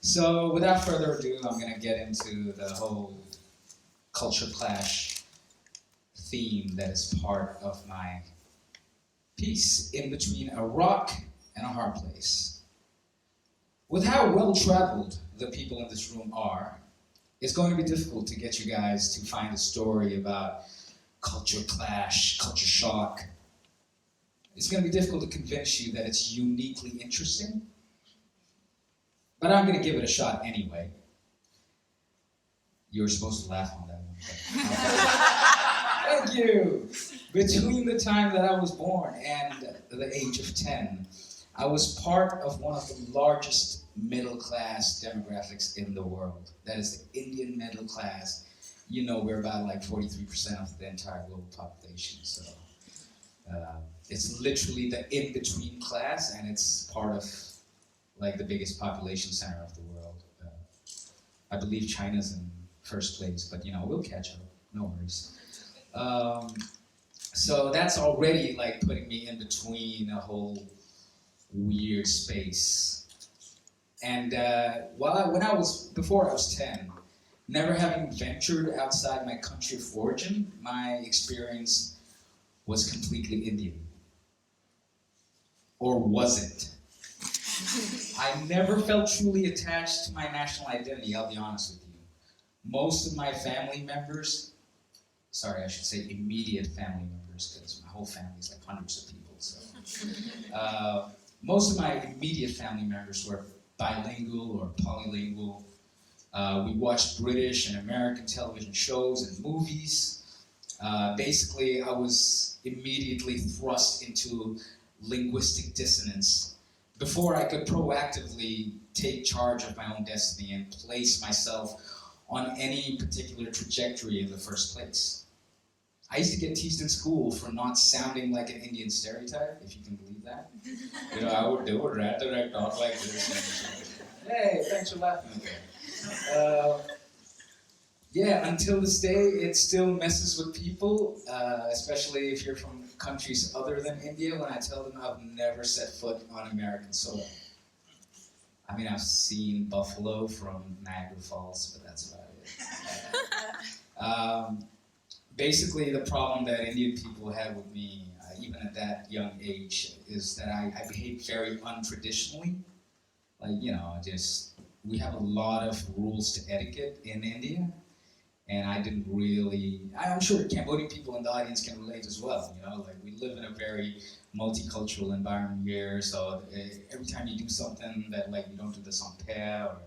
So without further ado, I'm going to get into the whole culture clash theme that is part of my piece, in between a rock and a hard place. With how well-traveled the people in this room are, it's going to be difficult to get you guys to find a story about culture clash, culture shock. It's going to be difficult to convince you that it's uniquely interesting, but I'm going to give it a shot anyway. You were supposed to laugh on that one. Thank you! Between the time that I was born and the age of 10, I was part of one of the largest middle-class demographics in the world. That is the Indian middle class. You know, we're about like 43% of the entire global population, so it's literally the in-between class, and it's part of like the biggest population center of the world. I believe China's in first place, but you know, we'll catch up, no worries. So that's already like putting me in between a whole weird space. And before I was 10, never having ventured outside my country of origin, my experience was completely Indian. Or was it? I never felt truly attached to my national identity, I'll be honest with you. Most of my family members, I should say immediate family members, because my whole family is like hundreds of people, so. Most of my immediate family members were bilingual or polylingual. We watched British and American television shows and movies. Basically, I was immediately thrust into linguistic dissonance before I could proactively take charge of my own destiny and place myself on any particular trajectory in the first place. I used to get teased in school for not sounding like an Indian stereotype, if you can believe that. You know, I would rather I talk like this. Hey, thanks for laughing at that. Yeah, until this day, it still messes with people, especially if you're from countries other than India, when I tell them I've never set foot on American soil. I mean, I've seen buffalo from Niagara Falls, but that's about it. Basically, the problem that Indian people have with me, even at that young age, is that I behave very untraditionally. Like, you know, we have a lot of rules to etiquette in India, and I didn't really, I'm sure Cambodian people in the audience can relate as well, you know, like we live in a very multicultural environment here, so every time you do something that like you don't do the Sampeh or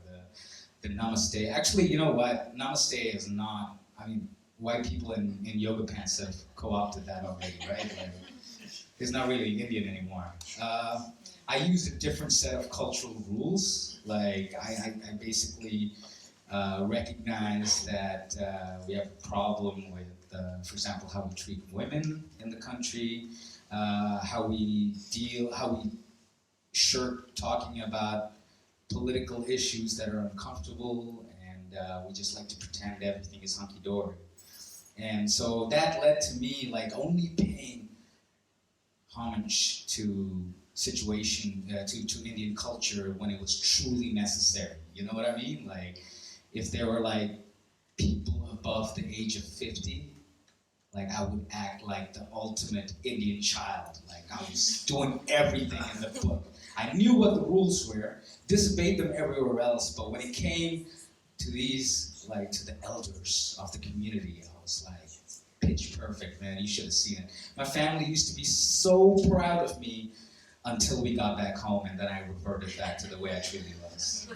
the Namaste. Actually, you know what, Namaste is not, I mean, white people in yoga pants have co-opted that already, right? Like, it's not really Indian anymore. I used a different set of cultural rules. Like, I basically recognize that we have a problem with, for example, how we treat women in the country, how we shirk talking about political issues that are uncomfortable, and we just like to pretend everything is hunky-dory. And so that led to me like only paying homage to to Indian culture when it was truly necessary. You know what I mean? Like if there were like people above the age of 50, like I would act like the ultimate Indian child. Like I was doing everything in the book. I knew what the rules were, disobeyed them everywhere else, but when it came to these, like to the elders of the community, I was like, pitch perfect, man, you should have seen it. My family used to be so proud of me until we got back home, and then I reverted back to the way I truly was.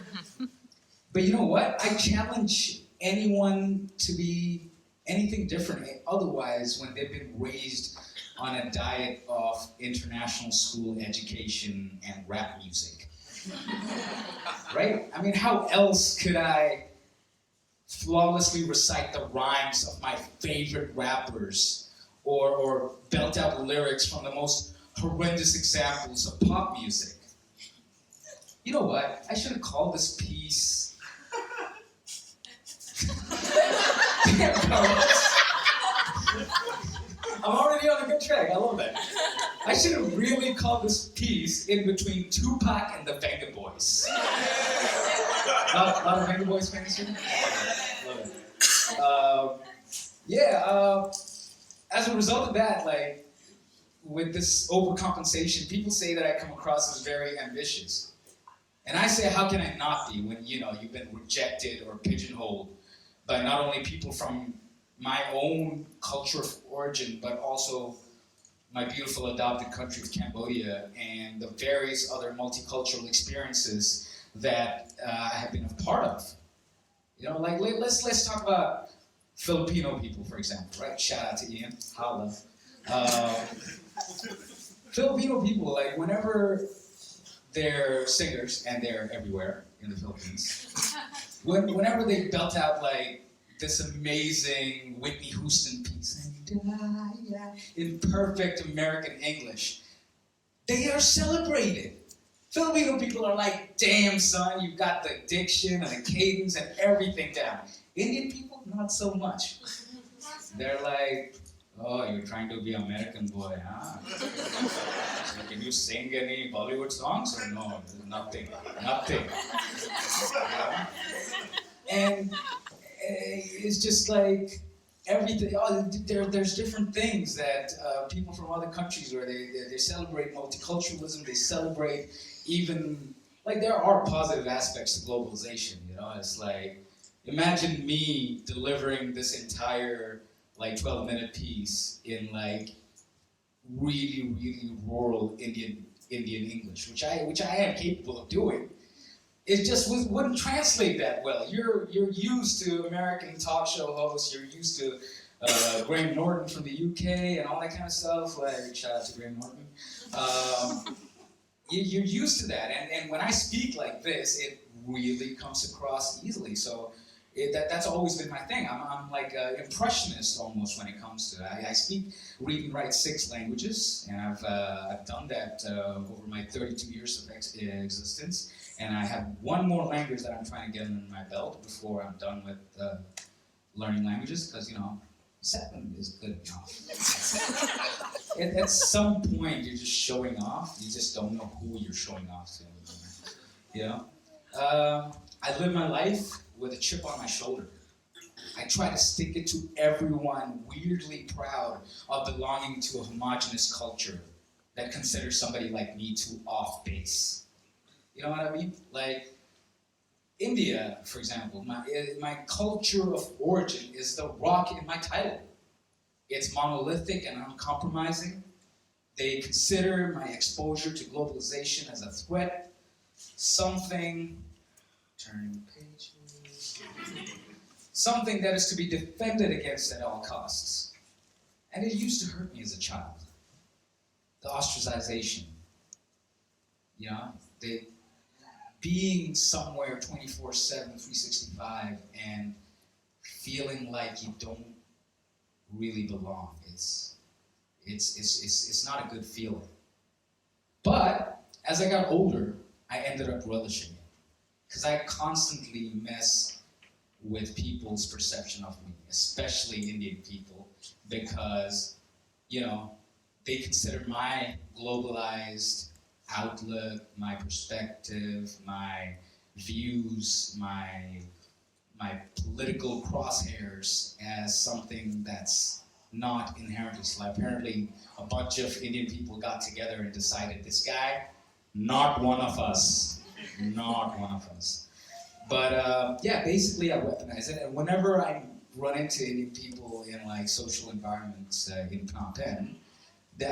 But you know what? I challenge anyone to be anything different otherwise when they've been raised on a diet of international school education and rap music. Right? I mean, how else could I flawlessly recite the rhymes of my favorite rappers or belt out lyrics from the most horrendous examples of pop music? You know what? I should have called this piece... I'm already on a good track, I love that. I should have really called this piece In Between Tupac and the Venga Boys. lot of Venga Boys fans here? Love it. As a result of that, like, with this overcompensation, people say that I come across as very ambitious. And I say, how can I not be when, you've been rejected or pigeonholed by not only people from my own culture of origin, but also my beautiful adopted country of Cambodia and the various other multicultural experiences that I have been a part of. Like let's talk about Filipino people, for example, right? Shout out to Ian, holla. Filipino people, like whenever they're singers, and they're everywhere in the Philippines, whenever they belt out like this amazing Whitney Houston piece, in perfect American English, they are celebrated. Filipino people are like, damn son, you've got the diction and the cadence and everything down. Indian people, not so much. They're like, oh, you're trying to be American boy, huh? So can you sing any Bollywood songs or no? Nothing. Yeah? And it's just like everything. There's different things that people from other countries where they celebrate multiculturalism. They celebrate even like there are positive aspects to globalization. It's like imagine me delivering this entire like 12-minute piece in like really really rural Indian English, which I am capable of doing. It just wouldn't translate that well. You're used to American talk show hosts. You're used to Graham Norton from the UK and all that kind of stuff. Like shout out to Graham Norton. You're used to that, and when I speak like this, it really comes across easily. So that's always been my thing. I'm like an impressionist almost when it comes to it. I speak, read, and write 6 languages, and I've done that over my 32 years of existence. And I have one more language that I'm trying to get under my belt before I'm done with learning languages, because 7 is good enough. At some point, you're just showing off. You just don't know who you're showing off to. I live my life with a chip on my shoulder. I try to stick it to everyone, weirdly proud of belonging to a homogenous culture that considers somebody like me too off base. You know what I mean? Like India, for example, my culture of origin is the rock in my title. It's monolithic and uncompromising. They consider my exposure to globalization as a threat, something, turning pages, something that is to be defended against at all costs. And it used to hurt me as a child. The ostracization, being somewhere 24/7, 365, and feeling like you don't really belong. It's not a good feeling. But as I got older, I ended up relishing it, because I constantly mess with people's perception of me, especially Indian people, because they consider my globalized outlook, my perspective, my views, my political crosshairs as something that's not inherently slight. Apparently, a bunch of Indian people got together and decided this guy, not one of us, not one of us. But basically I weaponize it, and whenever I run into Indian people in like social environments in Phnom Penh,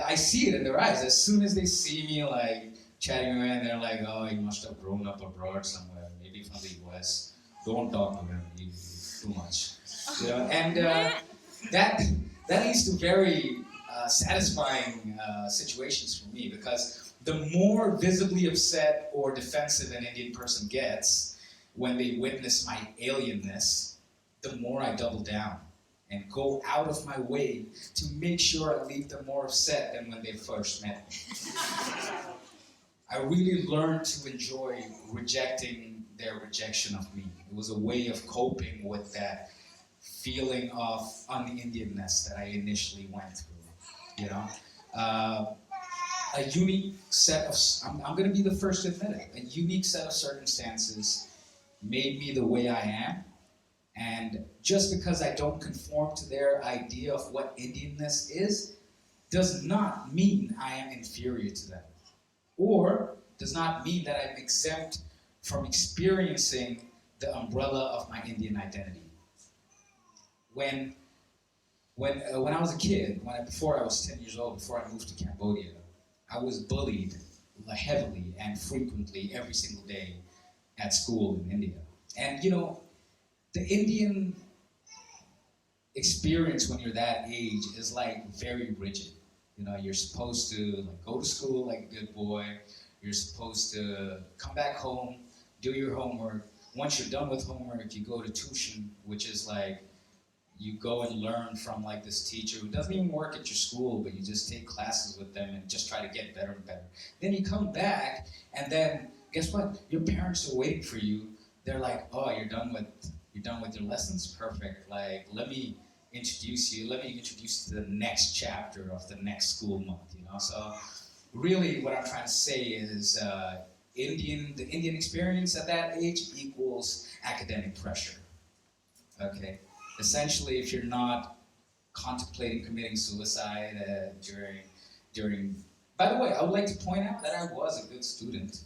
I see it in their eyes. As soon as they see me like chatting around, they're like, oh, you must have grown up abroad somewhere, maybe from the US. Don't talk to him too much. And that leads to very satisfying situations for me, because the more visibly upset or defensive an Indian person gets when they witness my alienness, the more I double down and go out of my way to make sure I leave them more upset than when they first met me. I really learned to enjoy rejecting their rejection of me. It was a way of coping with that feeling of un-Indianness that I initially went through. A unique set of, I'm going to be the first to admit it, a unique set of circumstances made me the way I am. And just because I don't conform to their idea of what Indianness is, does not mean I am inferior to them. Or does not mean that I'm exempt from experiencing the umbrella of my Indian identity. When when I was a kid, before I was 10 years old, before I moved to Cambodia, I was bullied heavily and frequently every single day at school in India. And the Indian experience when you're that age is like very rigid. You're supposed to like go to school like a good boy. You're supposed to come back home, do your homework. Once you're done with homework, you go to tuition, which is like you go and learn from like this teacher who doesn't even work at your school, but you just take classes with them and just try to get better and better. Then you come back, and then guess what? Your parents are waiting for you. They're like, "Oh, you're done with your lessons? Perfect. Like, let me introduce you to the next chapter of the next school month." So really, what I'm trying to say is, the Indian experience at that age equals academic pressure. Okay. Essentially, if you're not contemplating committing suicide during. By the way, I would like to point out that I was a good student,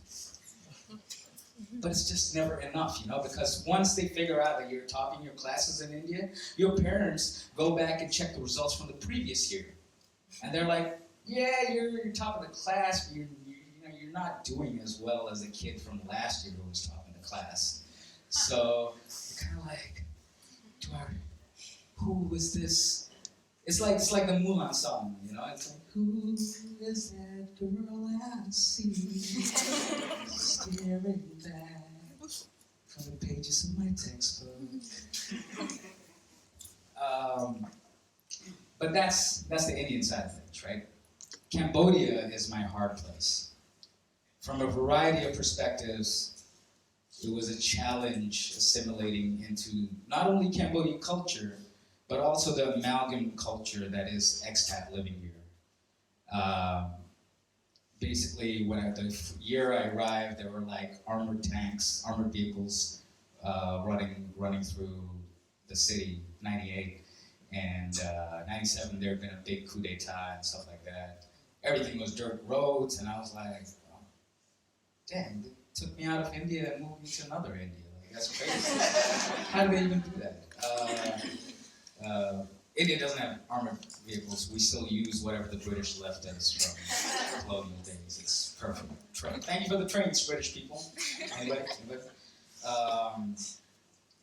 but it's just never enough, because once they figure out that you're topping your classes in India, your parents go back and check the results from the previous year, and they're like, "Yeah, you're top of the class, but you're not doing as well as the kid from last year who was topping the class." So you're kind of like, who is this? It's like the Mulan song, It's like, who is that girl I see staring back from the pages of my textbook? But that's the Indian side of things, right? Cambodia is my hard place. From a variety of perspectives, it was a challenge assimilating into not only Cambodian culture, but also the amalgam culture that is expat living here. Basically, the year I arrived, there were like armored tanks, armored vehicles running through the city, 98. And 97, there had been a big coup d'etat and stuff like that. Everything was dirt roads, and I was like, oh, damn, they took me out of India and moved me to another India. Like, that's crazy. How do they even do that? India doesn't have armored vehicles. We still use whatever the British left us from colonial days. It's perfect. Thank you for the trains, British people. Anybody?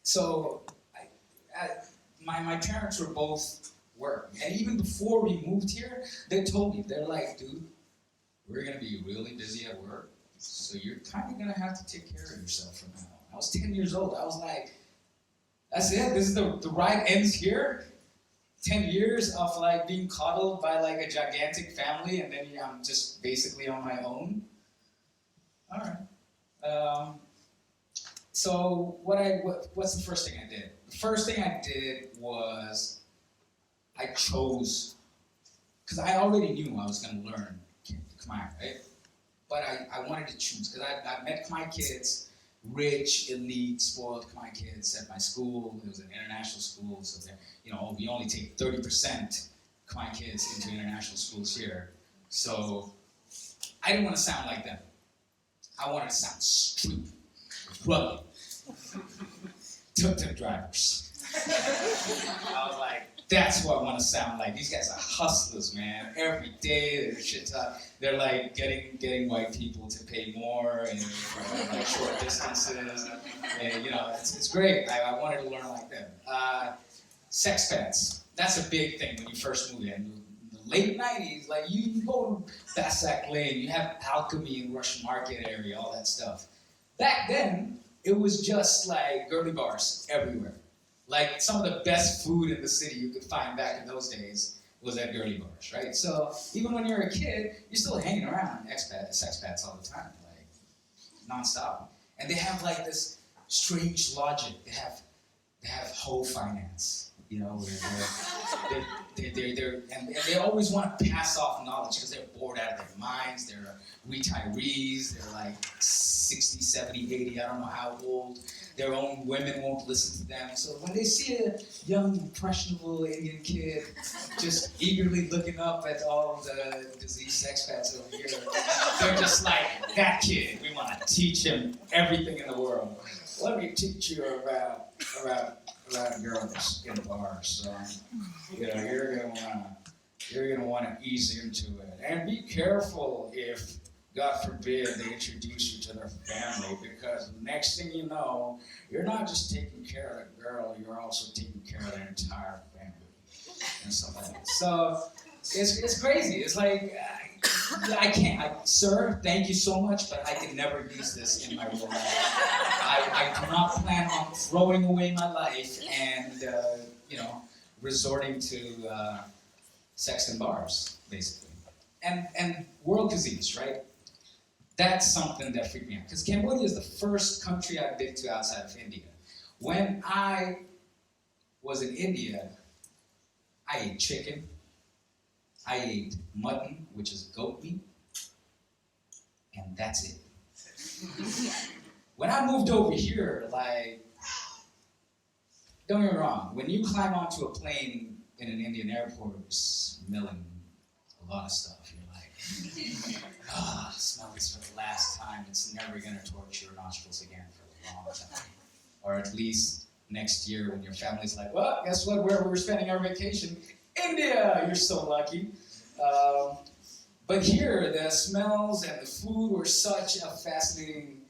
So, my parents were both working. And even before we moved here, they told me, they're like, dude, we're going to be really busy at work, so you're kind of going to have to take care of yourself from now on. I was 10 years old. I was like, that's it? This is the ride ends here? 10 years of like being coddled by like a gigantic family, and then I'm just basically on my own? All right. So what's the first thing I did? The first thing I did was I chose, because I already knew I was going to learn Khmer, right? But I wanted to choose, because I met Khmer kids, rich, elite, spoiled Khmer kids at my school. It was an international school, so we only take 30% Khmer kids into international schools here. So I didn't want to sound like them. I wanted to sound street, rugged, tuk-tuk drivers. I was like, that's what I want to sound like. These guys are hustlers, man. Every day they're like getting white people to pay more and for like short distances. And, it's great. I wanted to learn like them. Sexpats. That's a big thing when you first move in. In the late 90s, like you go to Basak Lane, you have Alchemy in Russian Market area, all that stuff. Back then, it was just like girly bars everywhere. Like some of the best food in the city you could find back in those days was at girly bars, right? So even when you're a kid, you're still hanging around sexpats all the time, like nonstop. And they have like this strange logic. They have whole finance, where and they always want to pass off knowledge because they're bored out of their minds. They're retirees. They're like 60, 70, 80, I don't know how old. Their own women won't listen to them. So when they see a young, impressionable Indian kid just eagerly looking up at all the diseased expats over here, they're just like, that kid, we want to teach him everything in the world. Let me teach you about girls in bars. So, you're gonna want to ease into it, and be careful if, God forbid, they introduce you to their family, because the next thing you know, you're not just taking care of the girl, you're also taking care of their entire family and stuff like that. So it's crazy. It's like I can't, sir. Thank you so much, but I can never use this in my real life. I do not plan on throwing away my life and resorting to sex in bars, basically, and world disease, right? That's something that freaked me out. Because Cambodia is the first country I've been to outside of India. When I was in India, I ate chicken, I ate mutton, which is goat meat, and that's it. When I moved over here, don't get me wrong, when you climb onto a plane in an Indian airport, smelling a lot of stuff, smell this for the last time. It's never going to torch your nostrils again for a long time. Or at least next year when your family's like, well, guess what? Where we're spending our vacation? India! You're so lucky. But here, the smells and the food were such a fascinating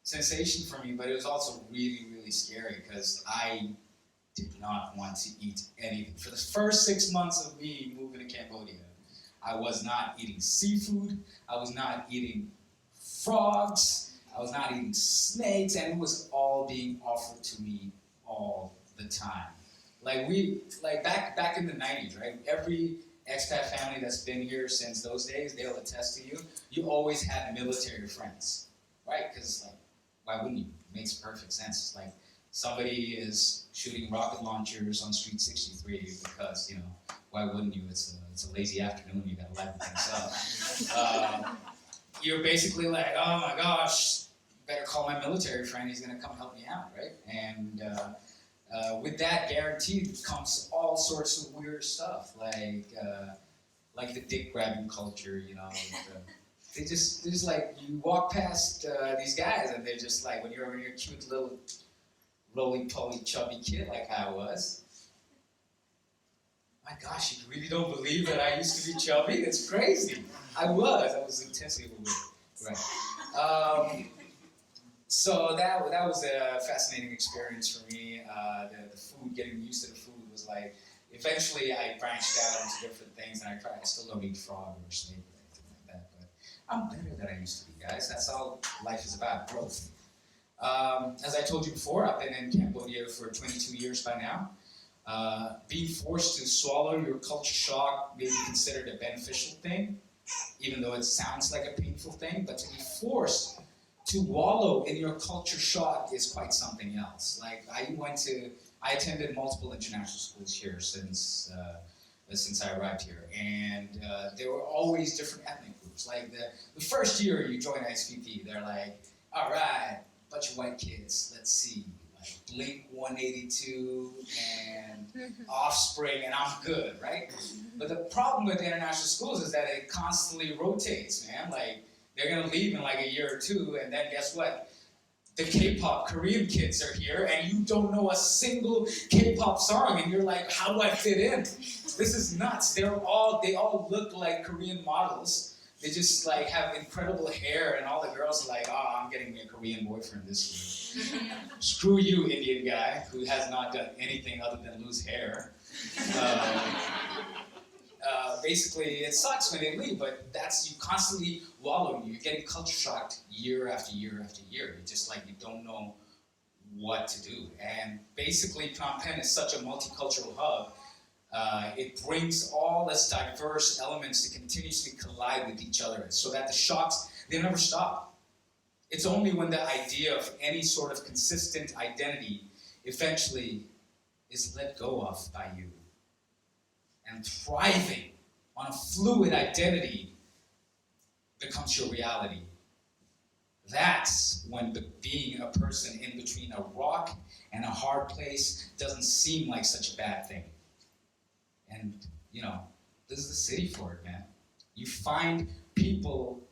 sensation for me, but it was also really, really scary because I did not want to eat anything. For the first 6 months of me moving to Cambodia, I was not eating seafood, I was not eating frogs, I was not eating snakes, and it was all being offered to me all the time. Back in the 90s, right? Every expat family that's been here since those days, they'll attest to you, you always had military friends, right? Because, why wouldn't you? It makes perfect sense. It's like somebody is shooting rocket launchers on Street 63 because, why wouldn't you? It's a lazy afternoon, you gotta lighten things up. You're basically like, oh my gosh, better call my military friend, he's gonna come help me out, right? And with that guaranteed comes all sorts of weird stuff, like the dick grabbing culture, they just you walk past these guys and they're just like, when you're a cute little roly-poly chubby kid like I was, my gosh, you really don't believe that I used to be chubby? It's crazy. I was intensely overweight. Right. So that was a fascinating experience for me. The food, getting used to the food was like, eventually I branched out into different things, and I still don't eat frog or snake or anything like that, but I'm better than I used to be, guys. That's all life is about, growth. As I told you before, I've been in Cambodia for 22 years by now. Being forced to swallow your culture shock may be considered a beneficial thing, even though it sounds like a painful thing, but to be forced to wallow in your culture shock is quite something else. I attended multiple international schools here since I arrived here, and there were always different ethnic groups. Like the first year you join SVP, they're like, all right, bunch of white kids, let's see, like Blink 182 and Offspring, and I'm good, right? But the problem with international schools is that it constantly rotates, man. Like, they're gonna leave in like a year or two, and then guess what? The K-pop Korean kids are here, and you don't know a single K-pop song, and you're like, how do I fit in? This is nuts. They all look like Korean models. They just like have incredible hair, and all the girls are like, oh, I'm getting me a Korean boyfriend this year. Screw you, Indian guy, who has not done anything other than lose hair. Basically, it sucks when they leave, but you constantly wallowing. You're getting culture shocked year after year after year. It's just like you don't know what to do. And basically, Phnom Penh is such a multicultural hub. It brings all its diverse elements to continuously collide with each other, so that the shocks, they never stop. It's only when the idea of any sort of consistent identity eventually is let go of by you, and thriving on a fluid identity becomes your reality. That's when being a person in between a rock and a hard place doesn't seem like such a bad thing. And, this is the city for it, man. You find people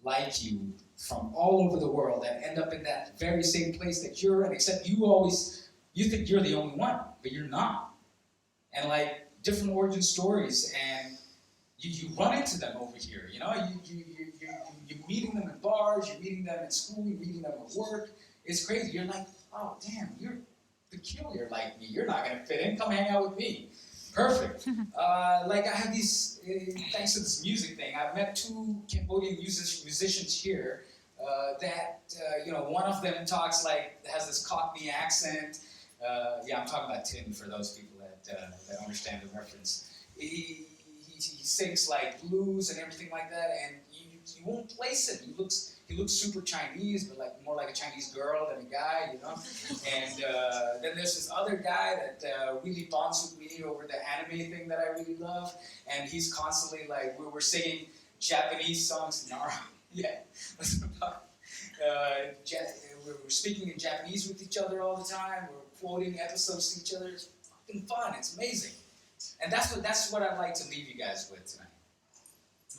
like you from all over the world that end up in that very same place that you're in, except you think you're the only one, but you're not. And like different origin stories, and you run into them over here. You're meeting them in bars, you're meeting them in school, you're meeting them at work. It's crazy. You're like, oh damn, you're peculiar like me. You're not gonna fit in. Come hang out with me. Perfect. Like I have these, thanks to this music thing, I've met two Cambodian musicians here one of them has this Cockney accent. I'm talking about Tim for those people that understand the reference. He sings like blues and everything like that, and you won't place him. He looks super Chinese, but like more like a Chinese girl than a guy, And then there's this other guy that really bonds with me over the anime thing that I really love, and he's constantly like we're singing Japanese songs. Yeah, we're speaking in Japanese with each other all the time. We're quoting episodes to each other. It's fucking fun. It's amazing, and that's what I'd like to leave you guys with tonight.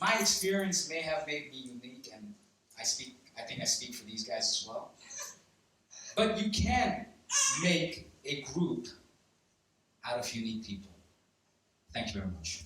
My experience may have made me unique, and I think I speak for these guys as well. But you can make a group out of unique people. Thank you very much.